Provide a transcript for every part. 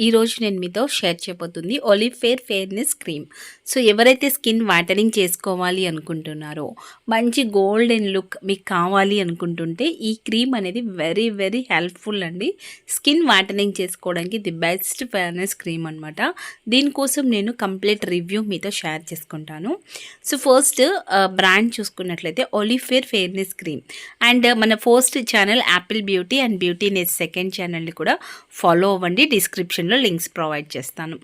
ఈరోజు నేను మీతో షేర్ చేయబోతుంది ఒలిఫేర్ ఫెయిర్నెస్ క్రీమ్. సో ఎవరైతే స్కిన్ వాటరింగ్ చేసుకోవాలి అనుకుంటున్నారో, మంచి గోల్డెన్ లుక్ మీకు కావాలి అనుకుంటుంటే ఈ క్రీమ్ అనేది వెరీ వెరీ హెల్ప్ఫుల్ అండి. స్కిన్ వాటరింగ్ చేసుకోవడానికి ది బెస్ట్ ఫెయిర్నెస్ క్రీమ్ అనమాట. దీనికోసం నేను కంప్లీట్ రివ్యూ మీతో షేర్ చేసుకుంటాను. సో ఫస్ట్ బ్రాండ్ చూసుకున్నట్లయితే ఒలిఫేర్ ఫెయిర్నెస్ క్రీమ్. అండ్ మన first channel apple beauty and beautyness second ఛానల్ని కూడా ఫాలో అవ్వండి. డిస్క్రిప్షన్లో లింక్స్ ప్రొవైడ్ చేస్తాను.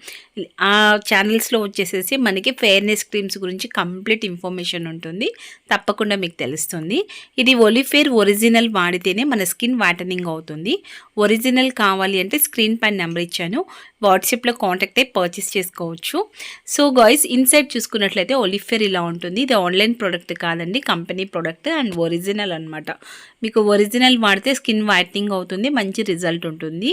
ఆ ఛానల్స్లో వచ్చేసేసి మనకి ఫెయిర్నెస్ క్రీమ్స్ గురించి కంప్లీట్ ఇన్ఫర్మేషన్ ఉంటుంది, తప్పకుండా మీకు తెలుస్తుంది. ఇది ఒలిఫేర్ ఒరిజినల్ వాడితేనే మన స్కిన్ వాటనింగ్ అవుతుంది. ఒరిజినల్ కావాలి అంటే స్క్రీన్ పైన నెంబర్ ఇచ్చాను, వాట్సాప్లో కాంటాక్ట్ అయ్యి పర్చేస్ చేసుకోవచ్చు. సో గాయ్స్, ఇన్సైడ్ చూసుకున్నట్లయితే ఒలిఫేర్ ఇలా ఉంటుంది. ఇది ఆన్లైన్ ప్రోడక్ట్ కాదండి, కంపెనీ ప్రోడక్ట్ అండ్ ఒరిజినల్ అనమాట. మీకు ఒరిజినల్ వాడితే స్కిన్ వైట్నింగ్ అవుతుంది, మంచి రిజల్ట్ ఉంటుంది.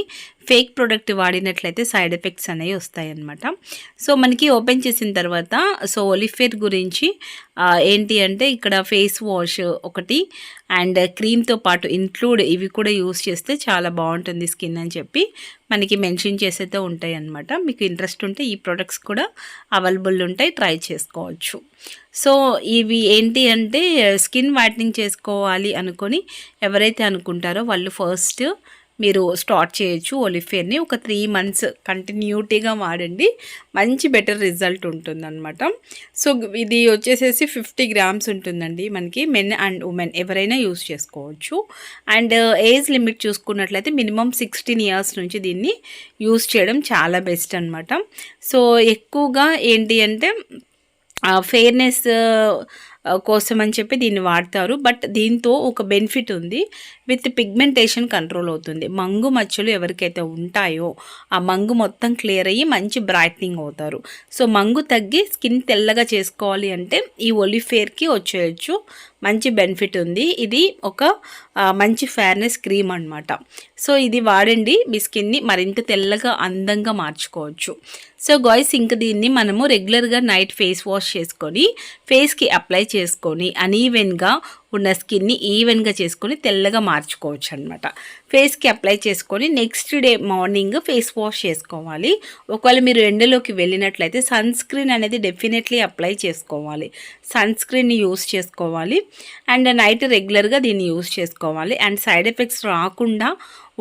ఫేక్ ప్రోడక్ట్ వాడినట్లయితే సైడ్ ఎఫెక్ట్స్ అనేవి వస్తాయన్నమాట. సో మనకి ఓపెన్ చేసిన తర్వాత సో ఒలిఫేర్ గురించి ఏంటి అంటే ఇక్కడ ఫేస్ వాష్ ఒకటి అండ్ క్రీమ్తో పాటు ఇంక్లూడ్ ఇవి కూడా యూస్ చేస్తే చాలా బాగుంటుంది స్కిన్ అని చెప్పి మనకి మెన్షన్ చేసేతో ఉంటాయి అన్నమాట. మీకు ఇంట్రెస్ట్ ఉంటే ఈ ప్రొడక్ట్స్ కూడా అవైలబుల్ ఉంటాయి, ట్రై చేసుకోవచ్చు. సో ఇవి ఏంటి అంటే స్కిన్ వైట్నింగ్ చేసుకోవాలి అనుకొని ఎవరైతే అనుకుంటారో వాళ్ళు ఫస్ట్ మీరు స్టార్ట్ చేయొచ్చు. ఒలిఫేర్ని ఒక 3 months కంటిన్యూటీగా వాడండి, మంచి బెటర్ రిజల్ట్ ఉంటుందన్నమాట. సో ఇది వచ్చేసేసి 50 grams ఉంటుందండి. మనకి మెన్ అండ్ ఉమెన్ ఎవరైనా యూస్ చేసుకోవచ్చు. అండ్ ఏజ్ లిమిట్ చూసుకున్నట్లయితే మినిమం 16 years నుంచి దీన్ని యూస్ చేయడం చాలా బెస్ట్ అనమాట. సో ఎక్కువగా ఏంటి అంటే ఫెయిర్నెస్ కోసం అని చెప్పి దీన్ని వాడతారు. బట్ దీంతో ఒక బెనిఫిట్ ఉంది, విత్ పిగ్మెంటేషన్ కంట్రోల్ అవుతుంది. మంగు మచ్చలు ఎవరికైతే ఉంటాయో ఆ మంగు మొత్తం క్లియర్ అయ్యి మంచి బ్రైట్నింగ్ అవుతారు. సో మంగు తగ్గి స్కిన్ తెల్లగా చేసుకోవాలి అంటే ఈ ఒలిఫేర్కి వచ్చేయచ్చు, మంచి బెనిఫిట్ ఉంది. ఇది ఒక మంచి ఫెయిర్నెస్ క్రీమ్ అనమాట. సో ఇది వాడండి, మీ స్కిన్ని మరింత తెల్లగా అందంగా మార్చుకోవచ్చు. సో గాయ్స్, ఇంక దీన్ని మనము రెగ్యులర్గా నైట్ ఫేస్ వాష్ చేసుకొని ఫేస్కి అప్లై చేసుకొని అనీవెన్గా ఉన్న స్కిన్ని ఈవెన్గా చేసుకొని తెల్లగా మార్చుకోవచ్చు అనమాట. ఫేస్కి అప్లై చేసుకొని next day morning face wash చేసుకోవాలి. ఒకవేళ మీరు ఎండలోకి వెళ్ళినట్లయితే సన్ స్క్రీన్ అనేది డెఫినెట్లీ అప్లై చేసుకోవాలి, సన్ స్క్రీన్ని యూస్ చేసుకోవాలి. అండ్ నైట్ రెగ్యులర్గా దీన్ని యూస్ చేసుకోవాలి. అండ్ సైడ్ ఎఫెక్ట్స్ రాకుండా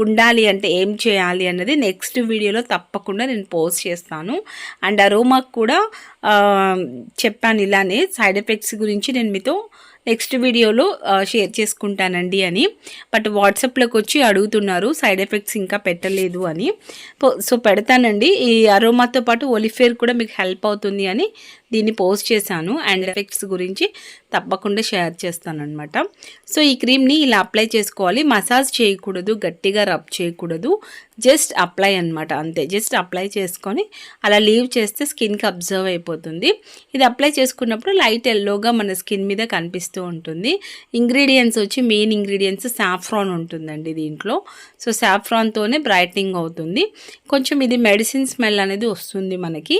ఉండాలి అంటే ఏం చేయాలి అన్నది నెక్స్ట్ వీడియోలో తప్పకుండా నేను పోస్ట్ చేస్తాను. అండ్ అరోమాకు కూడా చెప్పాను ఇలానే, సైడ్ ఎఫెక్ట్స్ గురించి నేను మీతో నెక్స్ట్ వీడియోలో షేర్ చేసుకుంటానండి అని. బట్ వాట్సాప్లోకి వచ్చి అడుగుతున్నారు సైడ్ ఎఫెక్ట్స్ ఇంకా పెట్టలేదు అని. సో పెడతానండి. ఈ అరోమాతో పాటు ఒలిఫేర్ కూడా మీకు హెల్ప్ అవుతుంది అని దీన్ని పోస్ట్ చేశాను. అండ్ ఎఫెక్ట్స్ గురించి తప్పకుండా షేర్ చేస్తానన్నమాట. సో ఈ క్రీమ్ని ఇలా అప్లై చేసుకోవాలి, మసాజ్ చేయకూడదు, గట్టిగా రబ్ చేయకూడదు, జస్ట్ అప్లై అనమాట, అంతే. జస్ట్ అప్లై చేసుకొని అలా లీవ్ చేస్తే స్కిన్కి అబ్జర్వ్ అయిపోతుంది. ఇది అప్లై చేసుకున్నప్పుడు లైట్ ఎల్లోగా మన స్కిన్ మీద కనిపిస్తూ ఉంటుంది. ఇంగ్రీడియంట్స్ వచ్చి మెయిన్ ఇంగ్రీడియంట్స్ సాఫ్రాన్ ఉంటుందండి దీంట్లో. సో సాఫ్రాన్తోనే బ్రైట్నింగ్ అవుతుంది. కొంచెం ఇది మెడిసిన్ స్మెల్ అనేది వస్తుంది మనకి,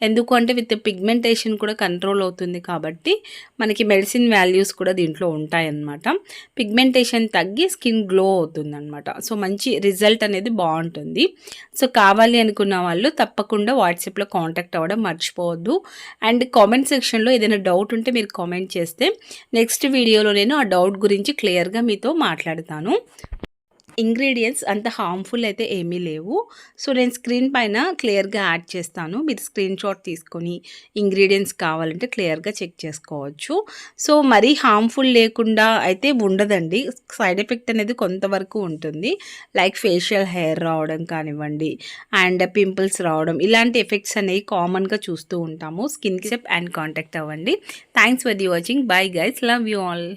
ఎందుకు అంటే విత్ పిగ్మెంటేషన్ కూడా కంట్రోల్ అవుతుంది కాబట్టి మనకి మెడిసిన్ వాల్యూస్ కూడా దీంట్లో ఉంటాయన్నమాట. పిగ్మెంటేషన్ తగ్గి స్కిన్ గ్లో అవుతుంది అనమాట. సో మంచి రిజల్ట్ అనేది బాగుంటుంది. సో కావాలి అనుకున్న వాళ్ళు తప్పకుండా వాట్సాప్లో కాంటాక్ట్ అవ్వడం మర్చిపోవద్దు. అండ్ కామెంట్ సెక్షన్లో ఏదైనా డౌట్ ఉంటే మీరు కామెంట్ చేస్తే నెక్స్ట్ వీడియోలో నేను ఆ డౌట్ గురించి క్లియర్గా మీతో మాట్లాడతాను. ఇంగ్రీడియంట్స్ అంత హార్మ్ఫుల్ అయితే ఏమీ లేవు. సో నేను స్క్రీన్ పైన క్లియర్గా యాడ్ చేస్తాను, మీరు స్క్రీన్ షాట్ తీసుకొని ఇంగ్రీడియంట్స్ కావాలంటే క్లియర్గా చెక్ చేసుకోవచ్చు. సో మరీ హార్మ్ఫుల్ లేకుండా అయితే ఉండదండి, సైడ్ ఎఫెక్ట్ అనేది కొంతవరకు ఉంటుంది. లైక్ ఫేషియల్ హెయిర్ రావడం కానివ్వండి, అండ్ పింపుల్స్ రావడం, ఇలాంటి ఎఫెక్ట్స్ అనేవి కామన్గా చూస్తూ ఉంటాము. స్కిన్ సెప్ అండ్ కాంటాక్ట్ అవ్వండి. Thanks for the watching. Bye guys, love you all.